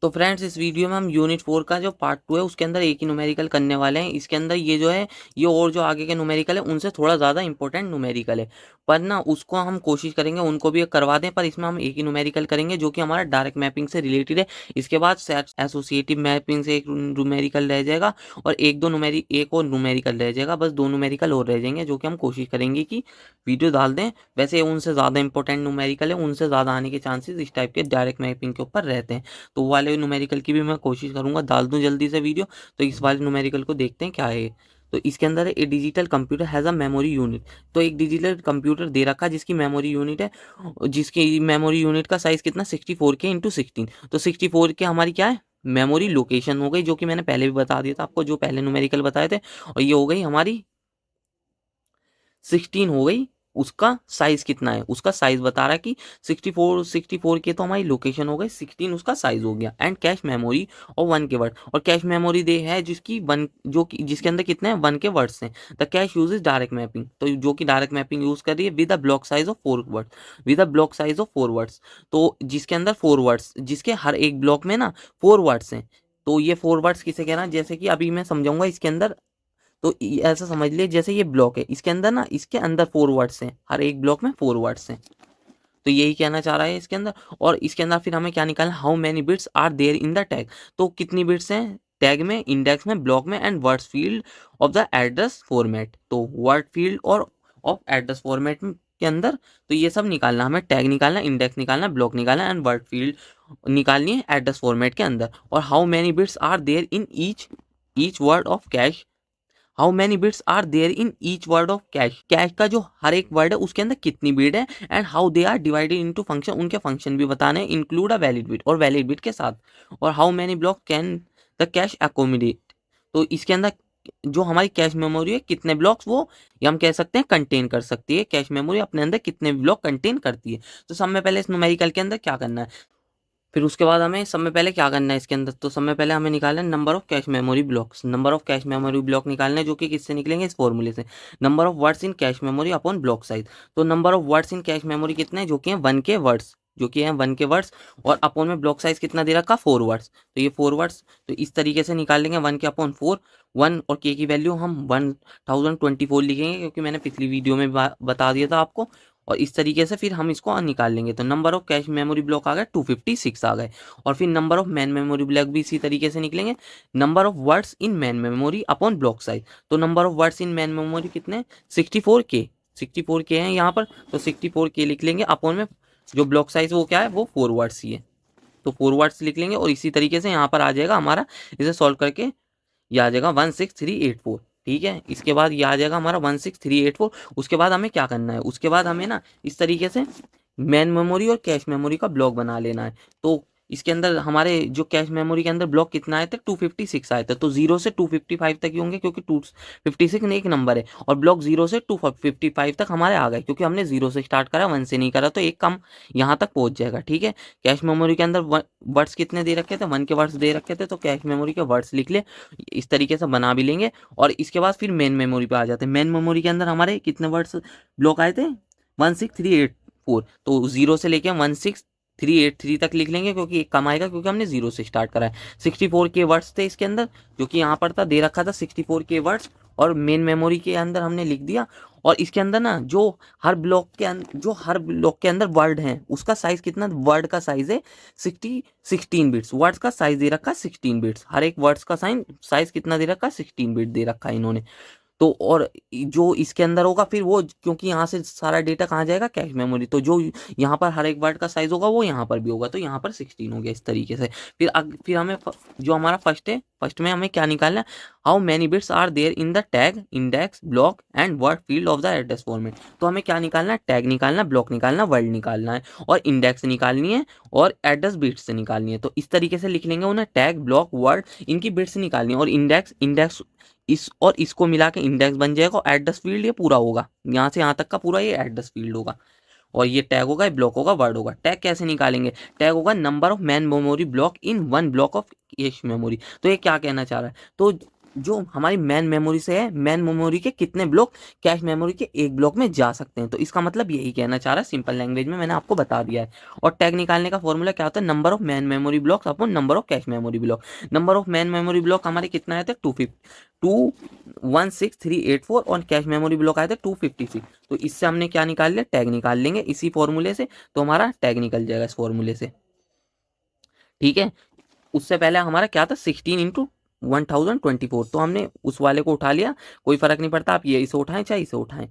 तो फ्रेंड्स इस वीडियो में हम यूनिट 4 का जो पार्ट 2 है उसके अंदर एक ही न्यूमेरिकल करने वाले हैं। इसके अंदर ये जो है ये और जो आगे के न्यूमेरिकल है उनसे थोड़ा ज़्यादा इंपॉर्टेंट न्यूमेरिकल है, पर ना उसको हम कोशिश करेंगे उनको भी करवा दें, पर इसमें हम एक ही न्यूमेरिकल करेंगे जो कि हमारा डायरेक्ट मैपिंग से रिलेटेड है। इसके बाद एसोसिएटिव मैपिंग से एक न्यूमेरिकल रह जाएगा और एक और न्यूमेरिकल रह जाएगा। बस दो न्यूमेरिकल और रह जाएंगे जो कि हम कोशिश करेंगे कि वीडियो डाल दें। वैसे उनसे ज़्यादा इंपॉर्टेंट न्यूमेरिकल है, उनसे ज़्यादा आने के चांसेस इस टाइप के डायरेक्ट मैपिंग के ऊपर रहते हैं। तो वो वाले न्यूमेरिकल की भी मैं कोशिश करूंगा डाल दूं जल्दी से वीडियो। तो इस वाले न्यूमेरिकल को देखते हैं क्या है। तो इसके अंदर है a digital computer has a memory unit. तो एक डिजिटल कंप्यूटर दे रखा है जिसकी मेमोरी यूनिट है, जिसकी मेमोरी यूनिट का साइज कितना 64K/16। तो 64K हमारी क्या है, मेमोरी लोकेशन हो गई, जो कि मैंने पहले भी बता दिया था आपको, जो पहले न्यूमेरिकल बताए थे। और ये हो गई हमारी 16 हो गई। उसका साइज कितना है, उसका साइज बता रहा है कि 64 के तो हमारी लोकेशन हो गई, 16 उसका साइज हो गया। एंड कैश मेमोरी और 1 के वर्ड, और कैश मेमोरी दे है जिसकी वन जो कि जिसके अंदर कितने हैं 1 के वर्ड्स हैं। The cash use direct mapping, तो जो कि डायरेक्ट मैपिंग यूज कर रही है with a block size of 4 words, with a block size of 4 words. तो जिसके अंदर 4 वर्ड्स, जिसके हर एक ब्लॉक में ना 4 वर्ड्स हैं। तो ये 4 वर्ड्स किसे कहना है, जैसे कि अभी मैं समझाऊंगा इसके अंदर। तो ऐसा समझ लिए जैसे ये ब्लॉक है, इसके अंदर ना इसके अंदर 4 वर्ड्स हैं, हर एक ब्लॉक में 4 वर्ड्स हैं। तो यही कहना चाह रहा है इसके अंदर। और इसके अंदर फिर हमें क्या निकालना, how many bits are there in the tag. तो कितनी बिट्स हैं टैग में, इंडेक्स में, ब्लॉक में, and words field of the address format. तो वर्ड फील्ड और ऑफ एड्रेस फॉर्मेट के अंदर तो ये सब निकालना, हमें टैग निकालना, इंडेक्स निकालना, ब्लॉक निकालना एंड वर्ड फील्ड निकालनी है एड्रेस फॉर्मेट के अंदर। और how many bits are there in each each word of cache, how many bits are there in each word of cache, cache का जो हर एक वर्ड है उसके अंदर कितनी बिट है। And how they are divided into function, उनके function भी बताने हैं, इंक्लूड अ वैलिड बिट, और वैलिड बिट के साथ। और how many block can the cache accommodate, तो इसके अंदर जो हमारी कैश मेमोरी है कितने ब्लॉक्स वो, ये हम कह सकते हैं कंटेन कर सकती है, कैश मेमोरी अपने अंदर कितने ब्लॉक कंटेन करती है। तो सब में पहले इस न्यूमेरिकल के अंदर क्या करना है, फिर उसके बाद हमें सब में पहले क्या करना है इसके अंदर। तो सब में पहले हमें निकालना है number of cache memory blocks, number of cache memory block निकालने हैं, जो कि किससे निकलेंगे, इस फॉर्मूले से, number of words in cache memory upon block size. तो number of words in cache memory कितने हैं, जो कि हैं 1 के वर्ड्स, जो कि हैं 1 के वर्ड्स, और अपॉन में ब्लॉक साइज कितना दे रखा 4 वर्ड्स। तो ये 4 वर्ड्स तो इस तरीके से निकाल लेंगे 1 के/4, 1 और के की वैल्यू हम 1024 लिखेंगे, क्योंकि मैंने पिछली वीडियो में बता दिया था आपको। और इस तरीके से फिर हम इसको निकाल लेंगे। तो number of cache memory block आ गए 256 आ गए। और फिर number of main memory block भी इसी तरीके से निकलेंगे, number of words in main memory upon block size. तो number of words in main memory कितने, 64K, 64K हैं यहाँ पर। तो 64K लिख लेंगे, अपॉन में जो ब्लॉक साइज वो क्या है, वो 4 वर्ड्स ही है। तो 4 वर्ड्स लिख लेंगे, और इसी तरीके से यहाँ पर आ जाएगा हमारा, इसे सॉल्व करके ये आ जाएगा 16384। ठीक है, इसके बाद ये आ जाएगा हमारा 16384। उसके बाद हमें क्या करना है, उसके बाद हमें ना इस तरीके से मैन मेमोरी और कैश मेमोरी का ब्लॉक बना लेना है। तो इसके अंदर हमारे जो कैश मेमोरी के अंदर ब्लॉक कितना आए थे, 256 आए थे। तो 0 से 255 तक ही होंगे, क्योंकि 256 ने एक नंबर है, और ब्लॉक 0 से 255 तक हमारे आ गए, क्योंकि हमने 0 से स्टार्ट करा, 1 से नहीं करा, तो एक कम यहाँ तक पहुंच जाएगा। ठीक है, कैश मेमोरी के अंदर वर्ड्स कितने दे रखे थे, 1 के वर्ड्स दे रखे थे, तो कैश मेमोरी के वर्ड्स लिख ले, इस तरीके से बना भी लेंगे। और इसके बाद फिर मेन मेमोरी पे आ जाते हैं। मेन मेमोरी के अंदर हमारे कितने वर्ड्स ब्लॉक आए थे, 16384। तो 0 से लेके 16383 तक लिख लेंगे, क्योंकि एक कम आएगा, क्योंकि हमने 0 से स्टार्ट करा है। 64 के वर्ड्स थे इसके अंदर, जो कि यहाँ पर था, दे रखा था 64 के वर्ड्स, और मेन मेमोरी के अंदर हमने लिख दिया। और इसके अंदर ना जो हर ब्लॉक के अंदर वर्ड हैं उसका साइज कितना, वर्ड का साइज है 16 बिट्स, वर्ड्स का साइज दे रखा है 16 बिट्स, हर एक वर्ड्स का साइज कितना दे रखा है, 16 बिट दे रखा है इन्होंने। तो और जो इसके अंदर होगा फिर वो, क्योंकि यहाँ से सारा डेटा कहाँ जाएगा, कैश मेमोरी, तो जो यहाँ पर हर एक वर्ड का साइज होगा वो यहाँ पर भी होगा, तो यहाँ पर 16 हो गया इस तरीके से। फिर हमें जो हमारा फर्स्ट है, फर्स्ट में हमें क्या निकालना है, how many bits are there in the tag, index, block and word field of the address format. तो हमें क्या निकालना है, टैग निकालना, ब्लॉक निकालना, वर्ड निकालना है, और इंडेक्स निकालनी है, और एड्रेस बिट्स से निकालनी है। तो इस तरीके से लिख लेंगे उन्हें, टैग, ब्लॉक, वर्ड, इनकी बिट्स निकालनी है, और इंडेक्स इंडेक्स इस और इसको मिला के इंडेक्स बन जाएगा, और एड्रेस फील्ड ये पूरा होगा, यहाँ से यहाँ तक का पूरा ये एड्रेस फील्ड होगा। और ये टैग होगा, ये ब्लॉक होगा, वर्ड होगा। टैग कैसे निकालेंगे, टैग होगा number of main memory block in 1 block of cache memory. तो ये क्या कहना चाह रहा है, तो जो हमारी मैन मेमोरी से है, मैन मेमोरी के कितने ब्लॉक कैश मेमोरी के एक ब्लॉक में जा सकते हैं। तो इसका मतलब यही कहना चाह रहा है, सिंपल लैंग्वेज में मैंने आपको बता दिया है। और टैग निकालने का फॉर्मूला क्या होता है, number of main memory blocks upon number of cache memory block. Number of main memory block हमारे कितना आया था, 216,384 और कैश मेमोरी ब्लॉक आया था 256। तो इससे हमने क्या निकाल लिया, टैग निकाल लेंगे इसी फॉर्मूले से, तो हमारा टैग निकल जाएगा इस फॉर्मूले से। ठीक है, उससे पहले हमारा क्या था, 16 × 1024, तो हमने उस वाले को उठा लिया, कोई फर्क नहीं पड़ता, आप ये इसे उठाएं चाहे इसे उठाएं।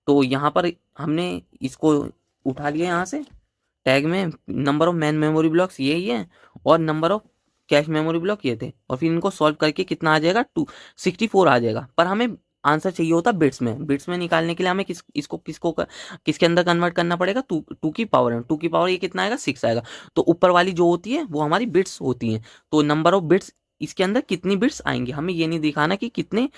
तो यहाँ पर हमने इसको उठा लिया यहाँ से, टैग में number of main memory blocks यही है और number of cache memory block ये थे, और फिर इनको सॉल्व करके कितना आ जाएगा, 264 आ जाएगा। पर हमें आंसर चाहिए होता बिट्स में, बिट्स में निकालने के लिए हमें किसके अंदर कन्वर्ट करना पड़ेगा, टू की पावर में, टू की पावर ये कितना आएगा, 6 आएगा। तो ऊपर वाली जो होती है वो हमारी बिट्स होती हैं, तो नंबर ऑफ बिट्स इसके अंदर कितनी बिट्स आएंगे, हमें ये नहीं दिखाना कि कितने,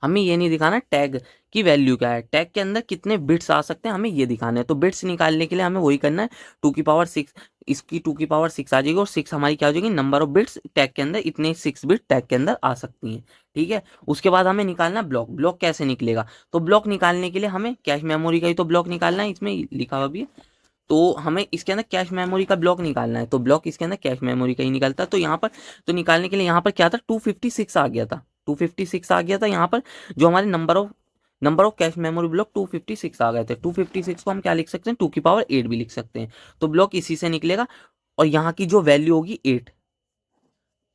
हमें ये नहीं दिखाना टैग की वैल्यू क्या है, टैग के अंदर कितने बिट्स आ सकते हैं हमें ये दिखाना है। तो बिट्स निकालने के लिए हमें वही करना है, 2 की पावर 6, इसकी 2 की पावर 6 आ जाएगी, और 6 हमारी क्या हो जाएगी, नंबर ऑफ बिट्स टैग के अंदर, इतने 6 बिट टैग के अंदर आ सकती हैं। ठीक है, उसके बाद हमें निकालना ब्लॉक। ब्लॉक कैसे निकलेगा, तो ब्लॉक निकालने के लिए हमें कैश मेमोरी का ही तो ब्लॉक निकालना है, इसमें लिखा हुआ भी है। तो हमें इसके अंदर कैश मेमोरी का ब्लॉक निकालना है, तो ब्लॉक इसके अंदर कैश मेमोरी का ही निकलता है। तो यहाँ पर, तो निकालने के लिए यहाँ पर क्या था, 256 आ गया था, 256 आ गया था यहाँ पर, जो हमारे number of cache memory block 256 आ गए थे। 256 को हम क्या लिख सकते हैं, 2 की पावर 8 भी लिख सकते हैं। तो ब्लॉक इसी से निकलेगा, और यहाँ की जो वैल्यू होगी 8,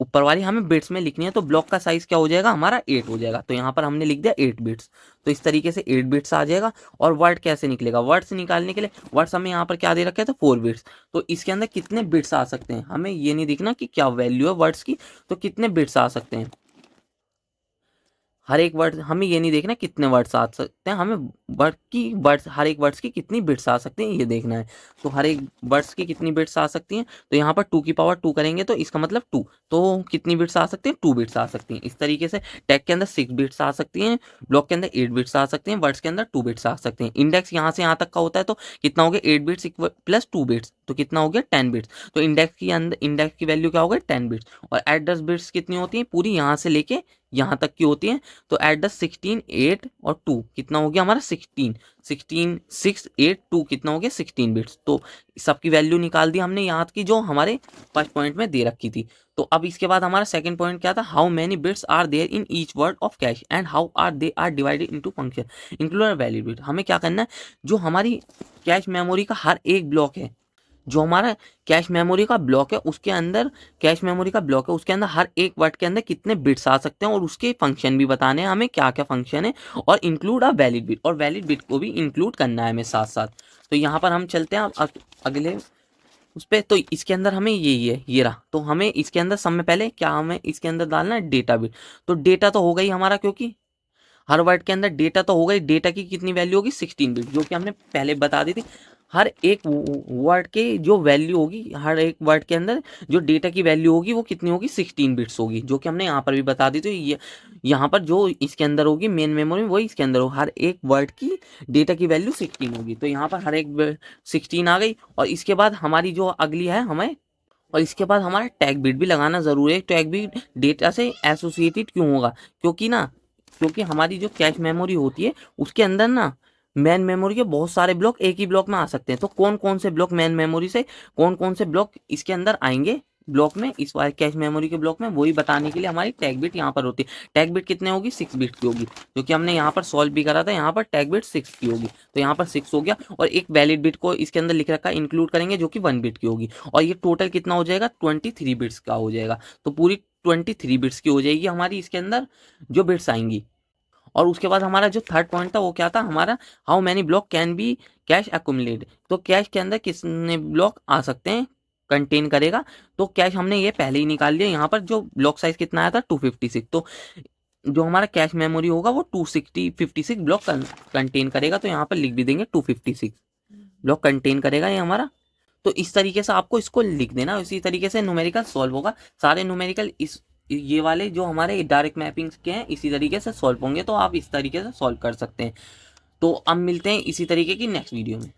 ऊपर वाली हमें बिट्स में लिखनी है, तो ब्लॉक का साइज क्या हो जाएगा, हमारा 8 हो जाएगा। तो यहाँ पर हमने लिख दिया 8 बिट्स, तो इस तरीके से 8 बिट्स आ जाएगा। और वर्ड कैसे निकलेगा, वर्ड्स निकालने के लिए, वर्ड्स हमें यहाँ पर क्या दे रखे थे, 4 बिट्स, तो इसके अंदर कितने बिट्स आ सकते हैं, हमें ये नहीं दिखना कि क्या वैल्यू है वर्ड्स की, तो कितने बिट्स आ सकते हैं, हर एक वर्ड हमें ये नहीं देखना कितने वर्ड्स आ सकते हैं, हमें वर्ड्स हर एक वर्ड्स की कितनी बिट्स आ सकती हैं ये देखना है। तो हर एक वर्ड्स की कितनी बिट्स आ सकती हैं, तो यहाँ पर 2 की पावर 2 करेंगे तो इसका मतलब 2, तो कितनी बिट्स आ सकती हैं, 2 बिट्स आ सकती हैं। इस तरीके से टैग के अंदर 6 बिट्स आ सकती हैं, ब्लॉक के अंदर 8 बिट्स आ सकती हैं, वर्ड्स के अंदर 2 बिट्स आ सकते हैं। इंडेक्स यहाँ से यहाँ तक का होता है, तो कितना हो गया, 8 बिट्स प्लस 2 बिट्स, तो कितना हो गया, 10 बिट्स। तो इंडेक्स की वैल्यू क्या हो गई, 10 बिट्स। और एड्रेस बिट्स कितनी होती हैं, पूरी यहाँ से लेके यहाँ तक की होती हैं। तो एट द 16, 8 और 2 कितना हो गया हमारा, 16, 6, 8, 2 कितना हो गया, 16 बिट्स। तो सबकी वैल्यू निकाल दी हमने यहाँ की, जो हमारे फर्स्ट पॉइंट में दे रखी थी। तो अब इसके बाद हमारा सेकंड पॉइंट क्या था, how many bits are there in each word of cache and how are they are divided into function include valid bit. हमें क्या करना है, जो हमारी कैश मेमोरी का हर एक ब्लॉक है, जो हमारा कैश मेमोरी का ब्लॉक है उसके अंदर, कैश मेमोरी का ब्लॉक है उसके अंदर हर एक वर्ड के अंदर कितने बिट्स आ सकते हैं, और उसके फंक्शन भी बताने हैं हमें क्या क्या फंक्शन है, और इंक्लूड अ वैलिड बिट, और वैलिड बिट को भी इंक्लूड करना है हमें साथ साथ। तो यहाँ पर हम चलते हैं अब अगले उस पर। तो इसके अंदर हमें यही है, ये रहा। तो हमें इसके अंदर सब में पहले क्या हमें इसके अंदर डालना है, डेटा बिट। तो डेटा तो हो गई हमारा, क्योंकि हर वर्ड के अंदर डेटा तो हो गई, डेटा की कितनी वैल्यू होगी, 16 बिट, जो कि हमने पहले बता दी थी। हर एक वर्ड के जो वैल्यू होगी, हर एक वर्ड के अंदर जो डेटा की वैल्यू होगी वो कितनी होगी, 16 बिट्स होगी, जो कि हमने यहाँ पर भी बता दी। तो ये यहाँ पर जो इसके अंदर होगी मेन मेमोरी, वही इसके अंदर होगी, हर एक वर्ड की डेटा की वैल्यू 16 होगी। तो यहाँ पर हर एक 16 आ गई। और इसके बाद हमारी जो अगली है हमें, और इसके बाद हमारा टैग बिट भी लगाना ज़रूरी है। टैग बिट डेटा से एसोसिएटेड क्यों होगा, क्योंकि हमारी जो कैश मेमोरी होती है उसके अंदर ना मैन मेमोरी के बहुत सारे ब्लॉक एक ही ब्लॉक में आ सकते हैं। तो कौन कौन से ब्लॉक मैन मेमोरी से, कौन कौन से ब्लॉक इसके अंदर आएंगे ब्लॉक में, इस वाले कैश मेमोरी के ब्लॉक में, वही बताने के लिए हमारी टैग बिट यहाँ पर होती है। टैग बिट कितने होगी, 6 बिट की होगी, क्योंकि हमने यहाँ पर सॉल्व भी करा था, यहाँ पर टैग बिट 6 की होगी। तो यहाँ पर 6 हो गया, और एक वैलिड बिट को इसके अंदर लिख रखा इंक्लूड करेंगे, जो कि 1 बिट की होगी। और ये टोटल कितना हो जाएगा, 23 बिट्स का हो जाएगा। तो पूरी 23 बिट्स की हो जाएगी हमारी इसके अंदर जो बिट्स आएंगी। और उसके बाद हमारा जो थर्ड पॉइंट था वो क्या था हमारा, how many block can be cash accumulate. तो कैश के अंदर कितने ब्लॉक आ सकते हैं, कंटेन करेगा। तो कैश हमने ये पहले ही निकाल लिया, यहाँ पर जो ब्लॉक साइज कितना आया था, 256। तो जो हमारा कैश मेमोरी होगा वो 256 ब्लॉक कंटेन करेगा। तो यहाँ पर लिख भी देंगे 256 ब्लॉक कंटेन करेगा ये हमारा। तो इस तरीके से आपको इसको लिख देना, इसी तरीके से न्यूमेरिकल सॉल्व होगा। सारे न्यूमेरिकल इस ये वाले जो हमारे डायरेक्ट मैपिंग्स के हैं इसी तरीके से सॉल्व होंगे, तो आप इस तरीके से सॉल्व कर सकते हैं। तो अब मिलते हैं इसी तरीके की नेक्स्ट वीडियो में।